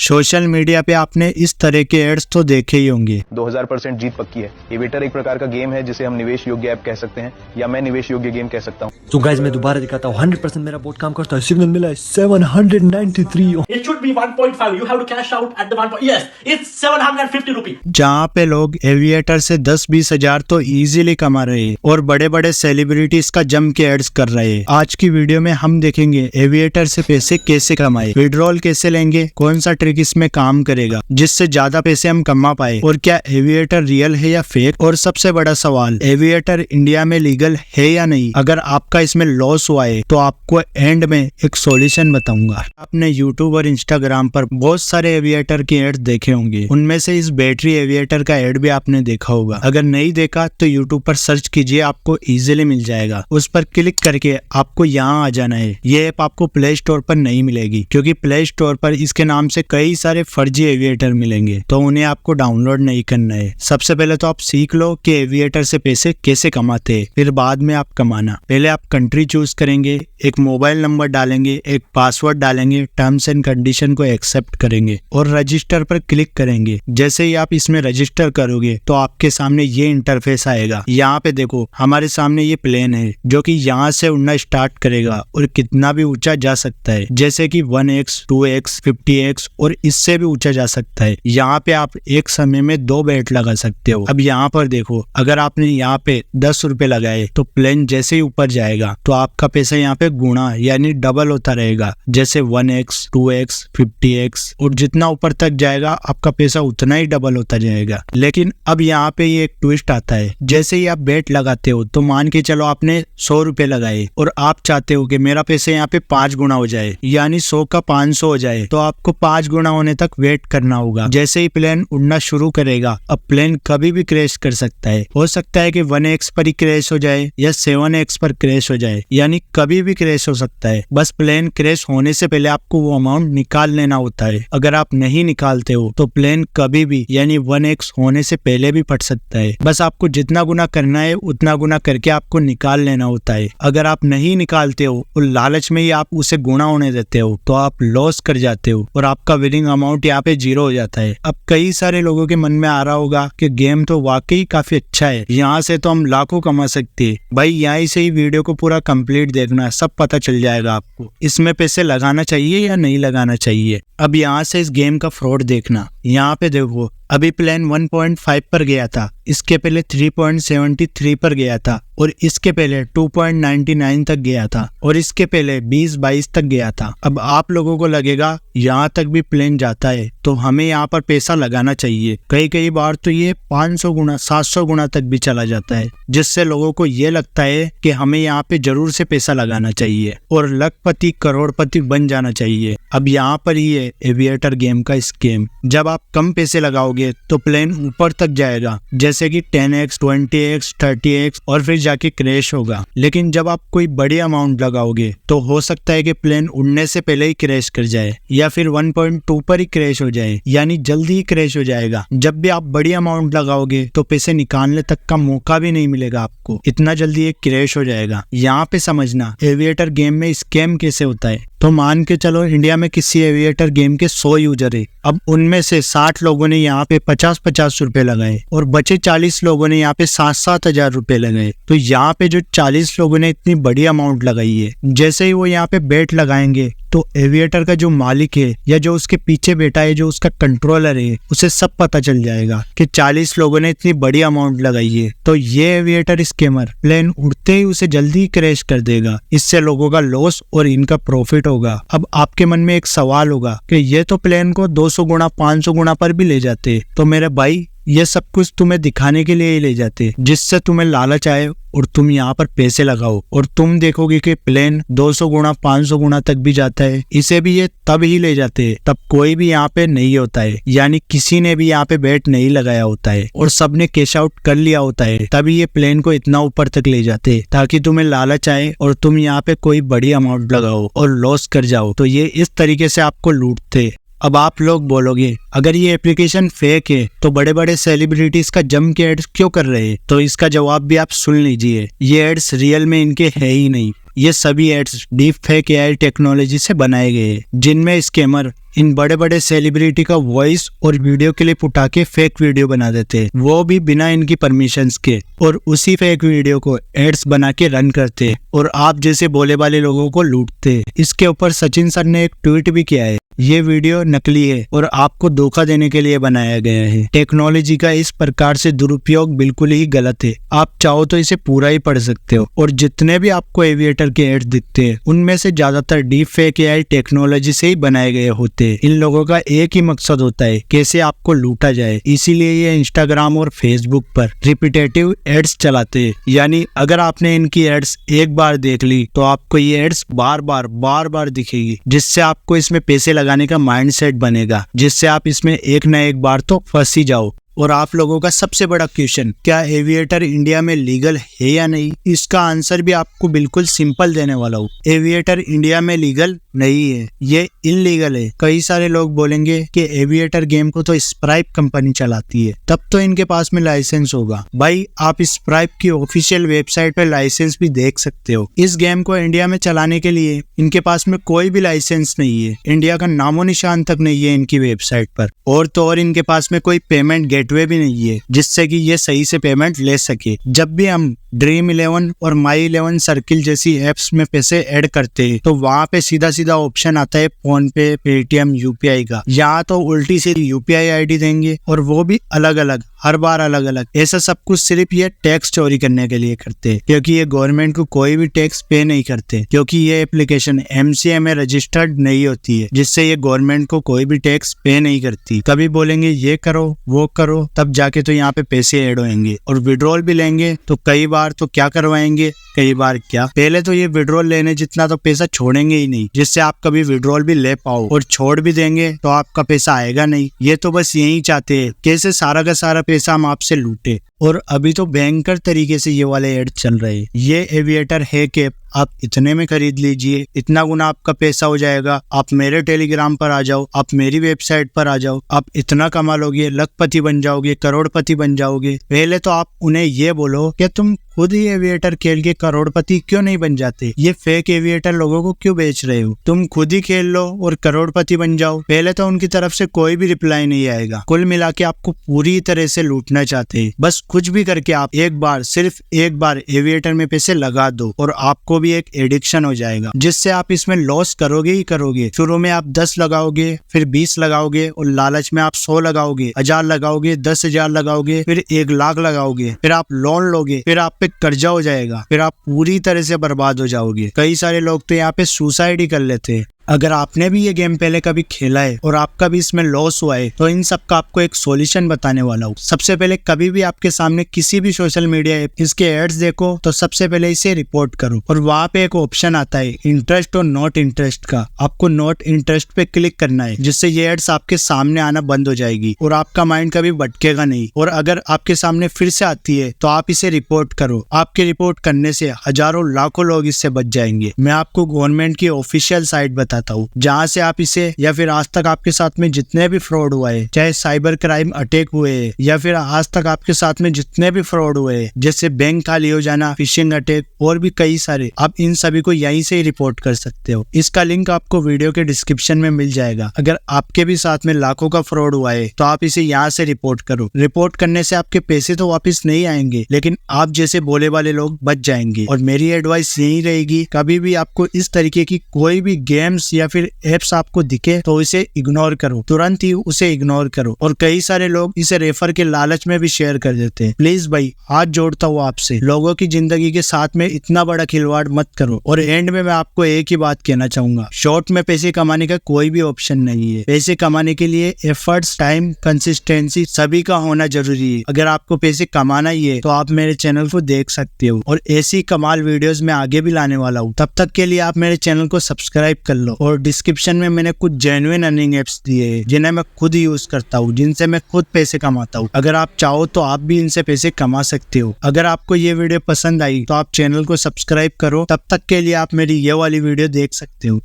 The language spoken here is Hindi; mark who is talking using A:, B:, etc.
A: सोशल मीडिया पे आपने इस तरह के एड्स तो देखे ही होंगे।
B: 2000% जीत पक्की है। एविएटर एक प्रकार का गेम है जिसे हम निवेश योग्य ऐप कह सकते हैं या मैं निवेश योग्य गेम कह सकता हूँ।
C: तो गाइस मैं दोबारा दिखाता हूँ 100% मेरा बोट काम करता है। सिग्नल मिला है 793।
D: It should be 1.5. You have to cash out at the 1. Yes, it's 750 rupees.
A: जहाँ पे लोग एविएटर से 10-20 हजार तो इजीली कमा रहे हैं और बड़े बड़े सेलिब्रिटीज का जम के एड्स कर रहे हैं। आज की वीडियो में हम देखेंगे एविएटर से पैसे कैसे कमाए, विड्रॉल कैसे लेंगे, कौन सा ट्रिक इसमें काम करेगा जिससे ज्यादा पैसे हम कमा पाए, और क्या एविएटर रियल है या फेक, और सबसे बड़ा सवाल एविएटर इंडिया में लीगल है या नहीं। अगर आपका इसमें लॉस हुआ है तो आपको एंड में एक सॉल्यूशन बताऊंगा। आपने यूट्यूब और इंस्टाग्राम पर बहुत सारे एविएटर के एड्स देखे होंगे, उनमें से इस बैटरी एविएटर का एड भी आपने देखा होगा। अगर नहीं देखा तो यूट्यूब पर सर्च कीजिए, आपको इजीली मिल जाएगा। उस पर क्लिक करके आपको यहाँ आ जाना है। ये ऐप आपको प्ले स्टोर पर नहीं मिलेगी क्योंकि प्ले स्टोर पर इसके नाम से कई सारे फर्जी एविएटर मिलेंगे, तो उन्हें आपको डाउनलोड नहीं करना है। सबसे पहले तो आप सीख लो कि एविएटर से पैसे कैसे कमाते हैं, फिर बाद में आप कमाना। पहले आप कंट्री चूज करेंगे, एक मोबाइल नंबर डालेंगे, एक पासवर्ड डालेंगे, टर्म्स एंड कंडीशन को एक्सेप्ट करेंगे और रजिस्टर पर क्लिक करेंगे। जैसे ही आप इसमें रजिस्टर करोगे तो आपके सामने ये इंटरफेस आएगा। यहाँ पे देखो हमारे सामने ये प्लेन है जो कि यहाँ से उड़ना स्टार्ट करेगा और कितना भी ऊंचा जा सकता है, जैसे कि 1x, 2x, 50x और इससे भी ऊंचा जा सकता है। यहाँ पे आप एक समय में 2 बेट लगा सकते हो। अब यहाँ पर देखो, अगर आपने यहाँ पे 10 रुपए लगाए तो प्लेन जैसे ही ऊपर जाएगा तो आपका पैसा यहाँ पे गुणा यानी डबल होता रहेगा, जैसे 1x, 2x, 50x, और जितना ऊपर तक जाएगा आपका पैसा उतना ही डबल होता जाएगा। लेकिन अब यहाँ पे ये एक ट्विस्ट आता है। जैसे ही आप बेट लगाते हो तो मान के चलो आपने 100 रुपए लगाए और आप चाहते हो कि मेरा पैसा यहाँ पे 5 गुना हो जाए, यानी 100 का 500 हो जाए, तो आपको 5 गुना होने तक वेट करना होगा। जैसे ही प्लेन उड़ना शुरू करेगा, अब प्लेन कभी भी क्रैश कर सकता है। हो सकता है कि 1x पर ही क्रैश हो जाए या 7x पर क्रैश हो जाए, यानी कभी भी क्रैश हो सकता है। बस प्लेन क्रैश होने से पहले आपको वो अमाउंट निकाल लेना होता है। अगर आप नहीं निकालते हो तो प्लेन कभी भी यानी 1x होने से पहले भी फट सकता है। बस आपको जितना गुना करना है उतना गुना करके आपको निकाल लेना होता है। अगर आप नहीं निकालते हो और लालच में ही आप उसे गुणा होने देते हो तो आप लॉस कर जाते हो और आपका विनिंग अमाउंट यहाँ पे 0 हो जाता है। अब कई सारे लोगों के मन में आ रहा होगा कि गेम तो वाकई काफी अच्छा है, यहाँ से तो हम लाखों कमा सकते हैं। भाई यहाँ से ही वीडियो को पूरा कंप्लीट देखना, सब पता चल जाएगा आपको इसमें पैसे लगाना चाहिए या नहीं लगाना चाहिए। अब यहाँ से इस गेम का फ्रॉड देखना। यहाँ पे देखो अभी प्लेन 1.5 पर गया था, इसके पहले 3.73 पर गया था, और इसके पहले 2.99 तक गया था, और इसके पहले 20-22 तक गया था। अब आप लोगों को लगेगा यहाँ तक भी प्लेन जाता है तो हमें यहाँ पर पैसा लगाना चाहिए। कई बार तो ये 500 गुना 700 गुना तक भी चला जाता है, जिससे लोगों को ये लगता है कि हमें यहाँ पे जरूर से पैसा लगाना चाहिए और लखपति करोड़पति बन जाना चाहिए। अब यहाँ पर ही है एविएटर गेम का स्कीम। जब आप कम पैसे लगाओगे तो प्लेन ऊपर तक जाएगा, जैसे कि 10x, 20x, 30x, और फिर जाके क्रैश होगा। लेकिन जब आप कोई बड़ी अमाउंट लगाओगे तो हो सकता है कि प्लेन उड़ने से पहले ही क्रैश कर जाए या फिर 1.2 पर ही क्रैश हो जाए, यानी जल्दी ही क्रैश हो जाएगा। जब भी आप बड़ी अमाउंट लगाओगे तो पैसे निकालने तक का मौका भी नहीं मिलेगा आपको, इतना जल्दी ये क्रैश हो जाएगा। यहाँ पे समझना एविएटर गेम में स्कैम कैसे होता है। तो मान के चलो इंडिया में किसी एविएटर गेम के 100 यूजर है। अब उनमें से 60 लोगों ने यहाँ पे 50-50 रुपए लगाए और बचे 40 लोगों ने यहाँ पे 7-7 हजार रुपए लगाए। तो यहाँ पे जो 40 लोगों ने इतनी बड़ी अमाउंट लगाई है, जैसे ही वो यहाँ पे बेट लगाएंगे तो एविएटर का जो मालिक है या जो उसके पीछे बैठा है, जो उसका कंट्रोलर है, उसे सब पता चल जाएगा कि 40 लोगों ने इतनी बड़ी अमाउंट लगाई है। तो ये एविएटर स्कैमर प्लेन उड़ते ही उसे जल्दी क्रैश कर देगा। इससे लोगों का लॉस और इनका प्रॉफिट होगा। अब आपके मन में एक सवाल होगा कि ये तो प्लेन को 200 गुना 500 गुना पर भी ले जाते, तो मेरे भाई ये सब कुछ तुम्हें दिखाने के लिए ही ले जाते, जिससे तुम्हें लालच आए और तुम यहाँ पर पैसे लगाओ, और तुम देखोगे कि प्लेन 200 गुना 500 गुना तक भी जाता है। इसे भी ये तब ही ले जाते हैं तब कोई भी यहाँ पे नहीं होता है, यानी किसी ने भी यहाँ पे बेट नहीं लगाया होता है और सबने कैश आउट कर लिया होता है, तभी ये प्लेन को इतना ऊपर तक ले जाते हैं ताकि तुम्हें लालच आए और तुम यहाँ पे कोई बड़ी अमाउंट लगाओ और लॉस कर जाओ। तो ये इस तरीके से आपको लूटते। अब आप लोग बोलोगे अगर ये एप्लीकेशन फेक है तो बड़े बड़े सेलिब्रिटीज का जम के एड्स क्यों कर रहे हैं? तो इसका जवाब भी आप सुन लीजिए। ये एड्स रियल में इनके है ही नहीं। ये सभी ads deepfake AI technology से बनाए गए, जिनमें स्कैमर इन बड़े बड़े सेलिब्रिटी का वॉइस और वीडियो क्लिप उठा के फेक वीडियो बना देते, वो भी बिना इनकी परमिशंस के, और उसी फेक वीडियो को एड्स बना के रन करते और आप जैसे भोले वाले लोगों को लूटते। इसके ऊपर सचिन सर ने एक ट्वीट भी किया है, ये वीडियो नकली है और आपको धोखा देने के लिए बनाया गया है। टेक्नोलॉजी का इस प्रकार से दुरुपयोग बिल्कुल ही गलत है। आप चाहो तो इसे पूरा ही पढ़ सकते हो, और जितने भी आपको एविएटर के एड्स दिखते हैं उनमें से ज्यादातर डीप फेक एआई टेक्नोलॉजी से ही बनाए गए होते हैं। इन लोगों का एक ही मकसद होता है, कैसे आपको लूटा जाए। इसीलिए ये इंस्टाग्राम और फेसबुक पर रिपीटेटिव एड्स चलाते हैं, यानी अगर आपने इनकी एड्स एक बार देख ली तो आपको ये एड्स बार बार दिखेगी, जिससे आपको इसमें पैसे लगाने का माइंडसेट बनेगा, जिससे आप इसमें एक न एक बार तो फंस ही जाओ। और आप लोगों का सबसे बड़ा क्वेश्चन, क्या एविएटर इंडिया में लीगल है या नहीं, इसका आंसर भी आपको बिल्कुल सिंपल देने वाला हूँ। एविएटर इंडिया में लीगल नहीं है, ये इनलीगल है। कई सारे लोग बोलेंगे कि एविएटर गेम को तो स्प्राइप कंपनी चलाती है, तब तो इनके पास में लाइसेंस होगा। भाई आप स्प्राइप की ऑफिशियल वेबसाइट पर लाइसेंस भी देख सकते हो। इस गेम को इंडिया में चलाने के लिए इनके पास में कोई भी लाइसेंस नहीं है, इंडिया का नामो निशान तक नहीं है इनकी वेबसाइट पर, और तो और इनके पास में कोई पेमेंट गेटवे भी नहीं है जिससे कि ये सही से पेमेंट ले सके। जब भी हम ड्रीम 11 और माई 11 सर्किल जैसी एप्स में पैसे ऐड करते हैं तो वहाँ पे सीधा सीधा ऑप्शन आता है फोन पे, पेटीएम, यूपीआई का। यहाँ तो उल्टी सीधी यूपीआई आईडी देंगे, और वो भी अलग अलग, हर बार अलग अलग। ऐसा सब कुछ सिर्फ ये टैक्स चोरी करने के लिए करते हैं, क्योंकि ये गवर्नमेंट को कोई भी टैक्स पे नहीं करते, क्योंकि ये एप्लीकेशन एमसीए में रजिस्टर्ड नहीं होती है, जिससे ये गवर्नमेंट को कोई भी टैक्स पे नहीं करती। कभी बोलेंगे ये करो वो करो, तब जाके तो यहाँ पे पैसे ऐड होंगे। और विड्रॉल भी लेंगे तो कई बार तो क्या करवाएंगे, कई बार क्या, पहले तो ये विड्रॉल लेने जितना तो पैसा छोड़ेंगे ही नहीं, जिससे आप कभी विड्रॉल भी ले पाओ, और छोड़ भी देंगे तो आपका पैसा आएगा नहीं। ये तो बस यही चाहते हैं कैसे सारा का सारा पैसा हम आपसे लूटे। और अभी तो भयंकर तरीके से ये वाले एड चल रहे हैं। ये एविएटर है कि आप इतने में खरीद लीजिए, इतना गुना आपका पैसा हो जाएगा, आप मेरे टेलीग्राम पर आ जाओ, आप मेरी वेबसाइट पर आ जाओ, आप इतना कमा लोगे, लखपति बन जाओगे, करोड़पति बन जाओगे। पहले तो आप उन्हें ये बोलो कि तुम खुद ही एविएटर खेल के करोड़पति क्यों नहीं बन जाते, ये फेक एविएटर लोगों को क्यों बेच रहे हो, तुम खुद ही खेल लो और करोड़पति बन जाओ। पहले तो उनकी तरफ से कोई भी रिप्लाई नहीं आएगा। कुल मिला के आपको पूरी तरह से लूटना चाहते हैं। बस कुछ भी करके आप एक बार, सिर्फ एक बार एविएटर में पैसे लगा दो, और आपको भी एक एडिक्शन हो जाएगा, जिससे आप इसमें लॉस करोगे ही करोगे। शुरू में आप 10 लगाओगे, फिर 20 लगाओगे, और लालच में आप 100 लगाओगे, 1000 लगाओगे, 10,000 लगाओगे, फिर 1 लाख लगाओगे, फिर आप लोन लोगे, फिर आप पे कर्जा हो जाएगा, फिर आप पूरी तरह से बर्बाद हो जाओगे। कई सारे लोग तो यहाँ पे सुसाइड ही कर लेते हैं। अगर आपने भी ये गेम पहले कभी खेला है और आपका भी इसमें लॉस हुआ है, तो इन सब का आपको एक सॉल्यूशन बताने वाला हूँ। सबसे पहले कभी भी आपके सामने किसी भी सोशल मीडिया ऐप इसके एड्स देखो तो सबसे पहले इसे रिपोर्ट करो, और वहाँ पे एक ऑप्शन आता है इंटरेस्ट और नॉट इंटरेस्ट का। आपको नॉट इंटरेस्ट पे क्लिक करना है, जिससे ये एड्स आपके सामने आना बंद हो जाएगी और आपका माइंड कभी भटकेगा नहीं। और अगर आपके सामने फिर से आती है तो आप इसे रिपोर्ट करो। आपके रिपोर्ट करने से हजारों लाखों लोग इससे बच जाएंगे। मैं आपको गवर्नमेंट की ऑफिशियल साइट बताता हूँ, जहाँ से आप इसे, या फिर आज तक आपके साथ में जितने भी फ्रॉड हुआ है, चाहे साइबर क्राइम अटैक हुए, या फिर आज तक आपके साथ में जितने भी फ्रॉड हुए, जैसे बैंक खाली हो जाना, फिशिंग अटैक, और भी कई सारे, आप इन सभी को यहीं से ही रिपोर्ट कर सकते हो। इसका लिंक आपको वीडियो के डिस्क्रिप्शन में मिल जाएगा। अगर आपके भी साथ में लाखों का फ्रॉड हुआ है तो आप इसे यहाँ से रिपोर्ट करो। रिपोर्ट करने से आपके पैसे तो वापस नहीं आएंगे, लेकिन आप जैसे बोले वाले लोग बच जाएंगे। और मेरी एडवाइस यही रहेगी, कभी भी आपको इस तरीके की कोई भी गेम्स या फिर एप्स आपको दिखे तो इसे इग्नोर करो, तुरंत ही उसे इग्नोर करो। और कई सारे लोग इसे रेफर के लालच में भी शेयर कर देते हैं। प्लीज भाई हाथ जोड़ता हूँ आपसे, लोगों की जिंदगी के साथ में इतना बड़ा खिलवाड़ मत करो। और एंड में मैं आपको एक ही बात कहना चाहूंगा, शॉर्ट में पैसे कमाने का कोई भी ऑप्शन नहीं है। पैसे कमाने के लिए एफर्ट्स, टाइम, कंसिस्टेंसी सभी का होना जरूरी है। अगर आपको पैसे कमाना ही है तो आप मेरे चैनल को देख सकते हो, और ऐसी कमाल वीडियोस मैं आगे भी लाने वाला हूँ। तब तक के लिए आप मेरे चैनल को सब्सक्राइब कर लो, और डिस्क्रिप्शन में मैंने कुछ जेन्युइन अर्निंग एप्स दिए हैं जिन्हें मैं खुद यूज करता हूँ, जिनसे मैं खुद पैसे कमाता हूँ। अगर आप चाहो तो आप भी इनसे पैसे कमा सकते हो। अगर आपको ये वीडियो पसंद आई तो आप चैनल को सब्सक्राइब करो। तब तक के लिए आप मेरी ये वाली वीडियो देख सकते हो।